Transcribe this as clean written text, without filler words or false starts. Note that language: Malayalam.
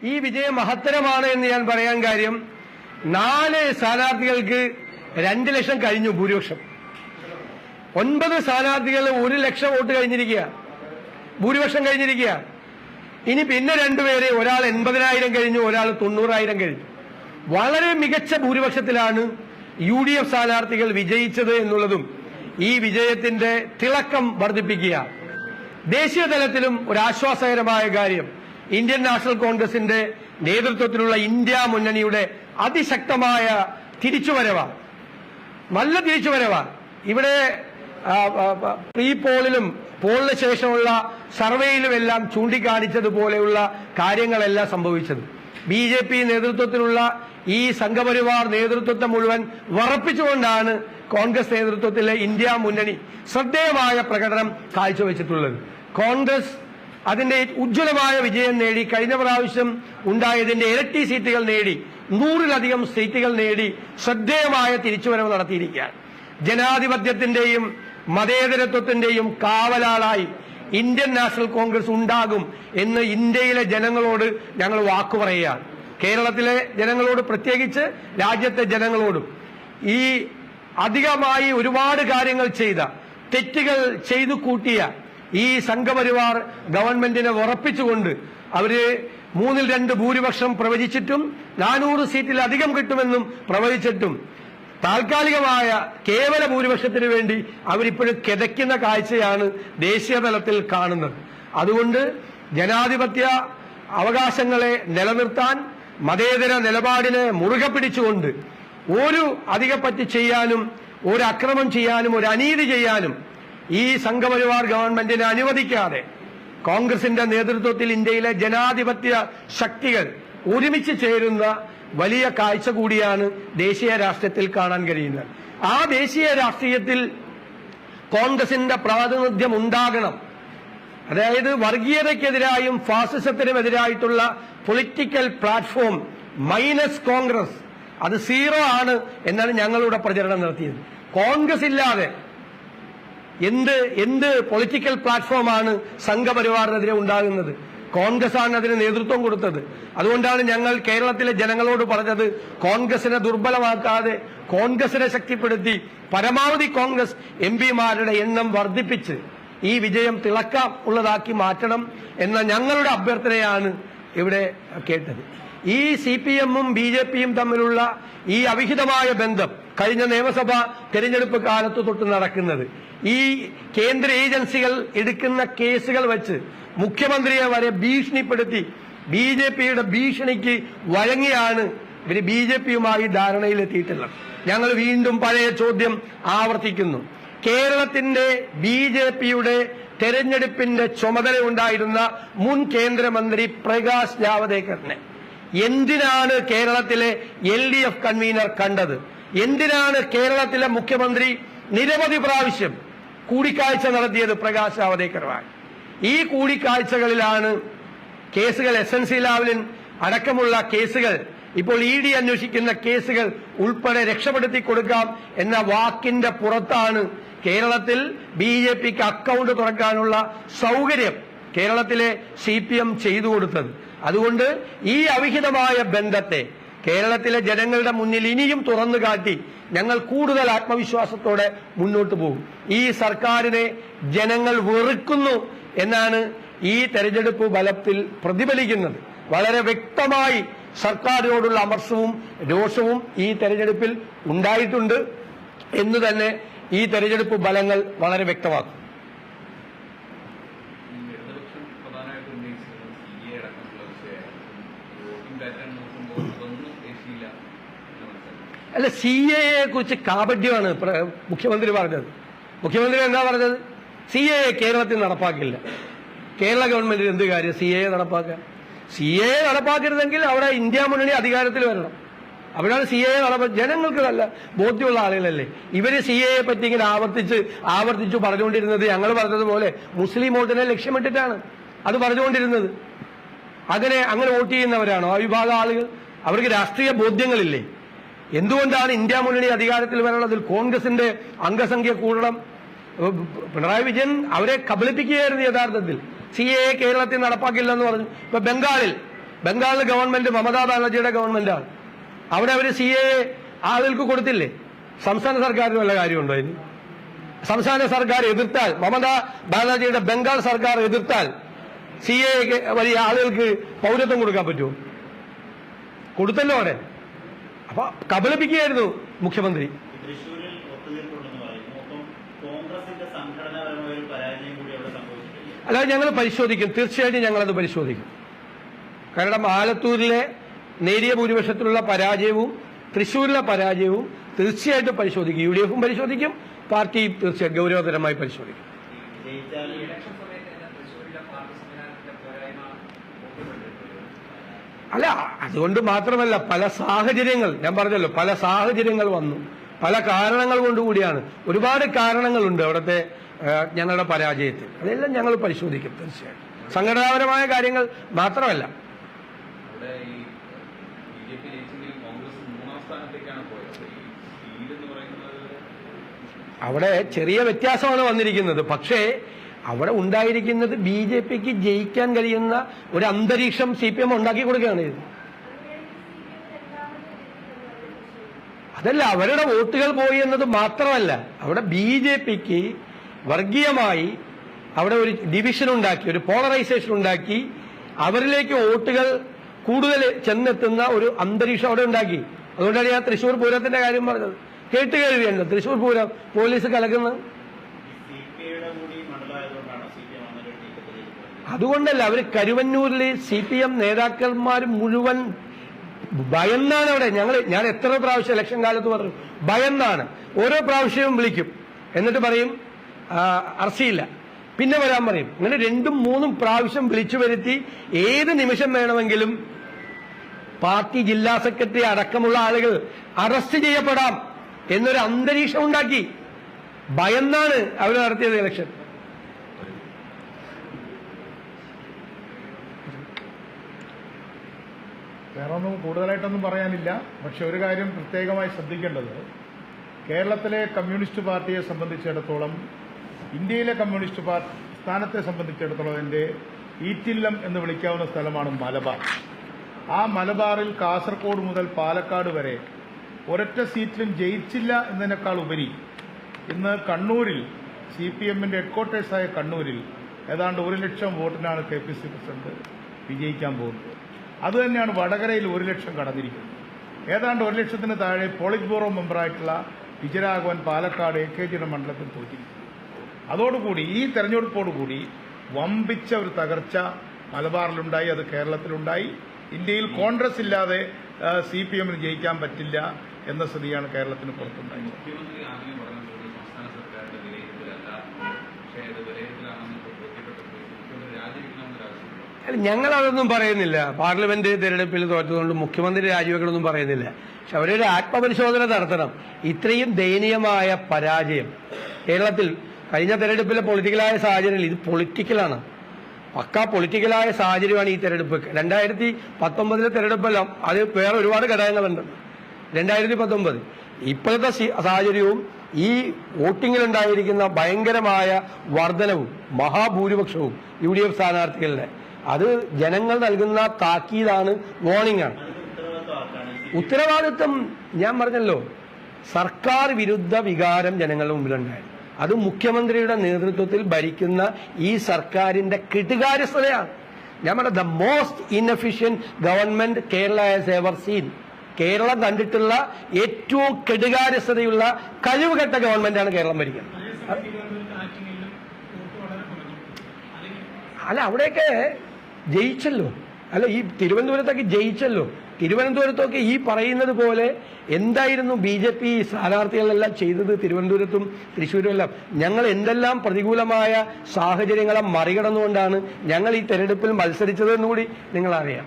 ഈ വിജയം മഹത്തരമാണ് എന്ന് ഞാൻ പറയാൻ കാര്യം 4 സ്ഥാനാർത്ഥികൾക്ക് 2 ലക്ഷം കഴിഞ്ഞു ഭൂരിപക്ഷം. 9 സ്ഥാനാർത്ഥികൾ 1 ലക്ഷം വോട്ട് കഴിഞ്ഞിരിക്കുക, ഭൂരിപക്ഷം കഴിഞ്ഞിരിക്കുക. ഇനി പിന്നെ 2 പേര്, ഒരാൾ 80,000 കഴിഞ്ഞു, ഒരാൾ 90,000 കഴിഞ്ഞു. വളരെ മികച്ച ഭൂരിപക്ഷത്തിലാണ് UDF സ്ഥാനാർത്ഥികൾ വിജയിച്ചത് എന്നുള്ളതും ഈ വിജയത്തിന്റെ തിളക്കം വർദ്ധിപ്പിക്കുക. ദേശീയ തലത്തിലും ഒരു ആശ്വാസകരമായ കാര്യം ഇന്ത്യൻ നാഷണൽ കോൺഗ്രസിന്റെ നേതൃത്വത്തിലുള്ള ഇന്ത്യ മുന്നണിയുടെ അതിശക്തമായ തിരിച്ചുവരവാണ്, നല്ല തിരിച്ചുവരവാണ്. ഇവിടെ പ്രീ പോളിലും പോളിന് ശേഷമുള്ള സർവേയിലുമെല്ലാം ചൂണ്ടിക്കാണിച്ചതുപോലെയുള്ള കാര്യങ്ങളെല്ലാം സംഭവിച്ചത്. BJP നേതൃത്വത്തിലുള്ള ഈ സംഘപരിവാർ നേതൃത്വത്തെ മുഴുവൻ വറപ്പിച്ചുകൊണ്ടാണ് കോൺഗ്രസ് നേതൃത്വത്തിലെ ഇന്ത്യ മുന്നണി ശ്രദ്ധേയമായ പ്രകടനം കാഴ്ചവെച്ചിട്ടുള്ളത്. കോൺഗ്രസ് അതിന്റെ ഉജ്ജ്വലമായ വിജയം നേടി, കഴിഞ്ഞ പ്രാവശ്യം ഉണ്ടായതിന്റെ ഇരട്ടി സീറ്റുകൾ നേടി, 100-ലധികം സീറ്റുകൾ നേടി ശ്രദ്ധേയമായ തിരിച്ചുവരവ് നടത്തിയിരിക്കുകയാണ്. ജനാധിപത്യത്തിന്റെയും മതേതരത്വത്തിന്റെയും കാവലാളായി ഇന്ത്യൻ നാഷണൽ കോൺഗ്രസ് ഉണ്ടാകും എന്ന് ഇന്ത്യയിലെ ജനങ്ങളോട് ഞങ്ങൾ വാക്കുപറയുകയാണ്. കേരളത്തിലെ ജനങ്ങളോട്, പ്രത്യേകിച്ച് രാജ്യത്തെ ജനങ്ങളോടും ഈ അധികമായി ഒരുപാട് കാര്യങ്ങൾ ചെയ്ത, തെറ്റുകൾ ചെയ്തു കൂട്ടിയ ഈ സംഘപരിവാർ ഗവൺമെന്റിനെ ഉറപ്പിച്ചുകൊണ്ട് അവര് 3-2 ഭൂരിപക്ഷം പ്രവചിച്ചിട്ടും 400 സീറ്റിലധികം കിട്ടുമെന്നും പ്രവചിച്ചിട്ടും താൽക്കാലികമായ കേവല ഭൂരിപക്ഷത്തിന് വേണ്ടി അവരിപ്പോഴും കിതയ്ക്കുന്ന കാഴ്ചയാണ് ദേശീയ തലത്തിൽ കാണുന്നത്. അതുകൊണ്ട് ജനാധിപത്യ അവകാശങ്ങളെ നിലനിർത്താൻ, മതേതര നിലപാടിനെ മുറുകെ പിടിച്ചുകൊണ്ട് ഒരു അധികപ്പറ്റ് ചെയ്യാനും, ഒരു അക്രമം ചെയ്യാനും, ഒരു അനീതി ചെയ്യാനും ഈ സംഘപരിവാർ ഗവൺമെന്റിനെ അനുവദിക്കാതെ കോൺഗ്രസിന്റെ നേതൃത്വത്തിൽ ഇന്ത്യയിലെ ജനാധിപത്യ ശക്തികൾ ഒരുമിച്ച് ചേരുന്ന വലിയ കാഴ്ച കൂടിയാണ് ദേശീയ രാഷ്ട്രീയത്തിൽ കാണാൻ കഴിയുന്നത്. ആ ദേശീയ രാഷ്ട്രീയത്തിൽ കോൺഗ്രസിന്റെ പ്രാതിനിധ്യം ഉണ്ടാകണം. അതായത് വർഗീയതയ്ക്കെതിരായും ഫാസിസത്തിനുമെതിരായിട്ടുള്ള പൊളിറ്റിക്കൽ പ്ലാറ്റ്ഫോം മൈനസ് കോൺഗ്രസ്, അത് 0 ആണ് എന്നാണ് ഞങ്ങളുടെ പ്രചരണം നടത്തിയത്. കോൺഗ്രസ് ഇല്ലാതെ എന്ത് പൊളിറ്റിക്കൽ പ്ലാറ്റ്ഫോമാണ് സംഘപരിവാറിനെതിരെ ഉണ്ടാകുന്നത്? കോൺഗ്രസ് ആണ് അതിന് നേതൃത്വം കൊടുത്തത്. അതുകൊണ്ടാണ് ഞങ്ങൾ കേരളത്തിലെ ജനങ്ങളോട് പറഞ്ഞത്, കോൺഗ്രസിനെ ദുർബലമാക്കാതെ കോൺഗ്രസിനെ ശക്തിപ്പെടുത്തി പരമാവധി കോൺഗ്രസ് MP-മാരുടെ എണ്ണം വർദ്ധിപ്പിച്ച് ഈ വിജയം തിളക്കം ഉള്ളതാക്കി മാറ്റണം എന്ന ഞങ്ങളുടെ അഭ്യർത്ഥനയാണ് ഇവിടെ കേട്ടത്. ഈ CPM-ഉം BJP-യും തമ്മിലുള്ള ഈ അവിഹിതമായ ബന്ധം കഴിഞ്ഞ നിയമസഭാ തെരഞ്ഞെടുപ്പ് കാലത്ത് തൊട്ട് നടക്കുന്നത്, ഈ കേന്ദ്ര ഏജൻസികൾ എടുക്കുന്ന കേസുകൾ വെച്ച് മുഖ്യമന്ത്രിയെ വരെ ഭീഷണിപ്പെടുത്തി BJP-യുടെ ഭീഷണിക്ക് വഴങ്ങിയാണ് ഇവർ BJP-യുമായി ധാരണയിലെത്തിയിട്ടുള്ളത്. ഞങ്ങൾ വീണ്ടും പഴയ ചോദ്യം ആവർത്തിക്കുന്നു. കേരളത്തിന്റെ BJP-യുടെ തെരഞ്ഞെടുപ്പിന്റെ ചുമതല ഉണ്ടായിരുന്ന മുൻ കേന്ദ്രമന്ത്രി പ്രകാശ് ജാവദേക്കറിനെ എന്തിനാണ് കേരളത്തിലെ LDF കൺവീനർ കണ്ടത്? എന്തിനാണ് കേരളത്തിലെ മുഖ്യമന്ത്രി നിരവധി പ്രാവശ്യം കൂടിക്കാഴ്ച നടത്തിയത് പ്രകാശ് ജാവദേക്കറുമായി? ഈ കൂടിക്കാഴ്ചകളിലാണ് കേസുകൾ, SNC ലാവ്ലിൻ അടക്കമുള്ള കേസുകൾ, ഇപ്പോൾ ED അന്വേഷിക്കുന്ന കേസുകൾ ഉൾപ്പെടെ രക്ഷപ്പെടുത്തി കൊടുക്കാം എന്ന വാക്കിന്റെ പുറത്താണ് കേരളത്തിൽ BJP-ക്ക് അക്കൗണ്ട് തുറക്കാനുള്ള സൗകര്യം കേരളത്തിലെ CPM ചെയ്തു കൊടുത്തത്. അതുകൊണ്ട് ഈ അവിഹിതമായ ബന്ധത്തെ കേരളത്തിലെ ജനങ്ങളുടെ മുന്നിൽ ഇനിയും തുറന്നു കാട്ടി ഞങ്ങൾ കൂടുതൽ ആത്മവിശ്വാസത്തോടെ മുന്നോട്ട് പോകും. ഈ സർക്കാരിനെ ജനങ്ങൾ വെറുക്കുന്നു എന്നാണ് ഈ തെരഞ്ഞെടുപ്പ് ഫലത്തിൽ പ്രതിഫലിക്കുന്നത്. വളരെ വ്യക്തമായി സർക്കാരിനോടുള്ള അമർഷവും രോഷവും ഈ തെരഞ്ഞെടുപ്പിൽ ഉണ്ടായിട്ടുണ്ട് എന്ന് തന്നെ ഈ തെരഞ്ഞെടുപ്പ് ഫലങ്ങൾ വളരെ വ്യക്തമാക്കും. അല്ല, CAA കുറിച്ച് കാപട്യമാണ് മുഖ്യമന്ത്രി പറഞ്ഞത്. മുഖ്യമന്ത്രി എന്താ പറഞ്ഞത്? CAA കേരളത്തിൽ നടപ്പാക്കില്ല. കേരള ഗവൺമെന്റിന് എന്ത് കാര്യം CAA നടപ്പാക്കാൻ? CAA നടപ്പാക്കരുതെങ്കിൽ അവിടെ ഇന്ത്യ മുന്നണി അധികാരത്തിൽ വരണം. അവിടെയാണ് CAA ജനങ്ങൾക്ക് നല്ല ബോധ്യമുള്ള ആളുകളല്ലേ ഇവര് CAA പറ്റി ഇങ്ങനെ ആവർത്തിച്ചു പറഞ്ഞുകൊണ്ടിരുന്നത്. ഞങ്ങൾ പറഞ്ഞതുപോലെ മുസ്ലിം വോട്ടിനെ ലക്ഷ്യമിട്ടിട്ടാണ് അത് പറഞ്ഞുകൊണ്ടിരുന്നത്. അങ്ങനെ വോട്ട് ചെയ്യുന്നവരാണോ ആ വിഭാഗം ആളുകൾ? അവർക്ക് രാഷ്ട്രീയ ബോധ്യങ്ങളില്ലേ? എന്തുകൊണ്ടാണ് ഇന്ത്യ മുന്നണി അധികാരത്തിൽ വരണതിൽ കോൺഗ്രസിന്റെ അംഗസംഖ്യ കൂടണം? പിണറായി വിജയൻ അവരെ കബളിപ്പിക്കുകയായിരുന്നു യഥാർത്ഥത്തിൽ. CAA കേരളത്തിൽ നടപ്പാക്കില്ലെന്ന് പറഞ്ഞു. ഇപ്പൊ ബംഗാളിൽ ബംഗാളിലെ ഗവൺമെന്റ് മമതാ ബാനർജിയുടെ ഗവൺമെന്റാണ്. അവിടെ അവർ CAA ആളുകൾക്ക് കൊടുത്തില്ലേ? സംസ്ഥാന സർക്കാരിന് വല്ല കാര്യമുണ്ടോ ഇനി? സംസ്ഥാന സർക്കാർ എതിർത്താൽ, മമതാ ബാനർജിയുടെ ബംഗാൾ സർക്കാർ എതിർത്താൽ CAA വലിയ ആളുകൾക്ക് പൗരത്വം കൊടുക്കാൻ പറ്റുമോ? കൊടുത്തല്ലോ അവിടെ. അപ്പൊ കബളിപ്പിക്കുകയായിരുന്നു മുഖ്യമന്ത്രി. അല്ലാതെ ഞങ്ങൾ പരിശോധിക്കും, തീർച്ചയായിട്ടും ഞങ്ങളത് പരിശോധിക്കും. കാരണം ആലത്തൂരിലെ നേരിയ ഭൂരിപക്ഷത്തിലുള്ള പരാജയവും തൃശ്ശൂരിലെ പരാജയവും തീർച്ചയായിട്ടും പരിശോധിക്കും. UDF-ഉം പരിശോധിക്കും, പാർട്ടിയും തീർച്ചയായും ഗൗരവതരമായി പരിശോധിക്കും. അല്ല, അതുകൊണ്ട് മാത്രമല്ല, പല സാഹചര്യങ്ങൾ, ഞാൻ പറഞ്ഞല്ലോ, പല സാഹചര്യങ്ങൾ വന്നു, പല കാരണങ്ങൾ കൊണ്ടുകൂടിയാണ്. ഒരുപാട് കാരണങ്ങളുണ്ട് അവിടുത്തെ ഞങ്ങളുടെ പരാജയത്തിൽ. അതെല്ലാം ഞങ്ങൾ പരിശോധിക്കും തീർച്ചയായും. സംഘടനാപരമായ കാര്യങ്ങൾ മാത്രമല്ല. അവിടെ ചെറിയ വ്യത്യാസമാണ് വന്നിരിക്കുന്നത്. പക്ഷേ അവിടെ ഉണ്ടായിരിക്കുന്നത് BJPക്ക് ജയിക്കാൻ കഴിയുന്ന ഒരു അന്തരീക്ഷം CPM ഉണ്ടാക്കി കൊടുക്കുകയാണ് ഇത്. അതല്ല, അവരുടെ വോട്ടുകൾ പോയി എന്നത് മാത്രമല്ല, അവിടെ BJPക്ക് വർഗീയമായി അവിടെ ഒരു ഡിവിഷൻ ഉണ്ടാക്കി, ഒരു പോളറൈസേഷൻ ഉണ്ടാക്കി, അവരിലേക്ക് വോട്ടുകൾ കൂടുതൽ ചെന്നെത്തുന്ന ഒരു അന്തരീക്ഷം അവിടെ ഉണ്ടാക്കി. അതുകൊണ്ടാണ് ഞാൻ തൃശ്ശൂർ പൂരത്തിന്റെ കാര്യം പറഞ്ഞത്. കേട്ടുകേൾവിയുണ്ട് തൃശ്ശൂർ പൂരം പോലീസ് കലക്കുന്നത്. അതുകൊണ്ടല്ല, അവർ കരുവന്നൂരിൽ CPM നേതാക്കന്മാർ മുഴുവൻ ഭയന്നാണ് അവിടെ. ഞാൻ എത്ര പ്രാവശ്യം ഇലക്ഷൻ കാലത്ത് പറഞ്ഞു, ഭയന്നാണ്. ഓരോ പ്രാവശ്യവും വിളിക്കും, എന്നിട്ട് പറയും അർസിയില്ല, പിന്നെ വരാൻ പറയും. അങ്ങനെ 2ഉം 3ഉം പ്രാവശ്യം വിളിച്ചു വരുത്തി ഏത് നിമിഷം വേണമെങ്കിലും പാർട്ടി ജില്ലാ സെക്രട്ടറി അടക്കമുള്ള ആളുകൾ അറസ്റ്റ് ചെയ്യപ്പെടാം എന്നൊരു അന്തരീക്ഷം ഉണ്ടാക്കി. ഭയന്നാണ് അവർ നടത്തിയത് ഇലക്ഷൻ. വേറെ ഒന്നും കൂടുതലായിട്ടൊന്നും പറയാനില്ല. പക്ഷെ ഒരു കാര്യം പ്രത്യേകമായി ശ്രദ്ധിക്കേണ്ടത്, കേരളത്തിലെ കമ്മ്യൂണിസ്റ്റ് പാർട്ടിയെ സംബന്ധിച്ചിടത്തോളം, ഇന്ത്യയിലെ കമ്മ്യൂണിസ്റ്റ് പാർട്ടി സ്ഥാനത്തെ സംബന്ധിച്ചിടത്തോളം അതിൻ്റെ ഈറ്റില്ലം എന്ന് വിളിക്കാവുന്ന സ്ഥലമാണ് മലബാർ. ആ മലബാറിൽ കാസർഗോഡ് മുതൽ പാലക്കാട് വരെ ഒരൊറ്റ സീറ്റിലും ജയിച്ചില്ല എന്നതിനേക്കാൾ ഉപരി ഇന്ന് കണ്ണൂരിൽ CPM-ന്റെ ഹെഡ്ക്വാർട്ടേഴ്സായ കണ്ണൂരിൽ ഏതാണ്ട് 1 ലക്ഷം വോട്ടിനാണ് KPC പ്രസിഡന്റ് വിജയിക്കാൻ പോകുന്നത്. അതുതന്നെയാണ് വടകരയിൽ 1 ലക്ഷം കടന്നിരിക്കുന്നത്. ഏതാണ്ട് 1 ലക്ഷത്തിന് താഴെ പോളിറ്റ് ബ്യൂറോ മെമ്പറായിട്ടുള്ള വിജയരാഘവൻ പാലക്കാട് AKGയുടെ മണ്ഡലത്തിൽ തോറ്റിരിക്കുന്നു. അതോടുകൂടി ഈ തെരഞ്ഞെടുപ്പോടുകൂടി വമ്പിച്ച ഒരു തകർച്ച മലബാറിലുണ്ടായി, അത് കേരളത്തിലുണ്ടായി. ഇന്ത്യയിൽ കോൺഗ്രസ് ഇല്ലാതെ CPM-ന് ജയിക്കാൻ പറ്റില്ല എന്ന സ്ഥിതിയാണ് കേരളത്തിന് പുറത്തുണ്ടായത്. ഞങ്ങളതൊന്നും പറയുന്നില്ല. പാർലമെന്റ് തെരഞ്ഞെടുപ്പിൽ തോറ്റതുകൊണ്ട് മുഖ്യമന്ത്രി രാജിവെക്കണമെന്നും പറയുന്നില്ല. പക്ഷെ അവരൊരു ആത്മപരിശോധന നടത്തണം. ഇത്രയും ദയനീയമായ പരാജയം കേരളത്തിൽ കഴിഞ്ഞ തെരഞ്ഞെടുപ്പിലെ പൊളിറ്റിക്കലായ സാഹചര്യങ്ങൾ, ഇത് പൊളിറ്റിക്കലാണ്, പക്കാ പൊളിറ്റിക്കലായ സാഹചര്യമാണ് ഈ തെരഞ്ഞെടുപ്പ്. 2019 തെരഞ്ഞെടുപ്പെല്ലാം അത് വേറെ ഒരുപാട് ഘടകങ്ങളുണ്ട്. 2019 ഇപ്പോഴത്തെ സാഹചര്യവും ഈ വോട്ടിങ്ങിലുണ്ടായിരിക്കുന്ന ഭയങ്കരമായ വർധനവും മഹാഭൂരിപക്ഷവും UDF സ്ഥാനാർത്ഥികളുടെ, അത് ജനങ്ങൾ നൽകുന്ന താക്കീതാണ്, വാർണിംഗ് ആണ്. ഉത്തരവാദിത്വം ഞാൻ പറഞ്ഞല്ലോ, സർക്കാർ വിരുദ്ധ വികാരം ജനങ്ങളുടെ മുമ്പിലുണ്ടായിരുന്നു. അത് മുഖ്യമന്ത്രിയുടെ നേതൃത്വത്തിൽ ഭരിക്കുന്ന ഈ സർക്കാരിന്റെ കെടുകാര്യസ്ഥതയാണ്. ഞാൻ പറഞ്ഞ the most inefficient government Kerala has ever seen. Keralam കണ്ടിട്ടുള്ള ഏറ്റവും കെടുകാര്യസ്ഥതയുള്ള കഴിവുകെട്ട ഗവൺമെന്റാണ് കേരളം ഭരിക്കുന്നത്. അല്ല, അവിടെയൊക്കെ ജയിച്ചല്ലോ. അല്ല, ഈ തിരുവനന്തപുരത്തൊക്കെ ജയിച്ചല്ലോ. തിരുവനന്തപുരത്തൊക്കെ ഈ പറയുന്നത് പോലെ എന്തായിരുന്നു BJP സ്ഥാനാർത്ഥികളെല്ലാം ചെയ്തത് തിരുവനന്തപുരത്തും തൃശ്ശൂരും എല്ലാം. ഞങ്ങൾ എന്തെല്ലാം പ്രതികൂലമായ സാഹചര്യങ്ങളെ മറികടന്നുകൊണ്ടാണ് ഞങ്ങൾ ഈ തെരഞ്ഞെടുപ്പിൽ മത്സരിച്ചതെന്നുകൂടി നിങ്ങളറിയാം.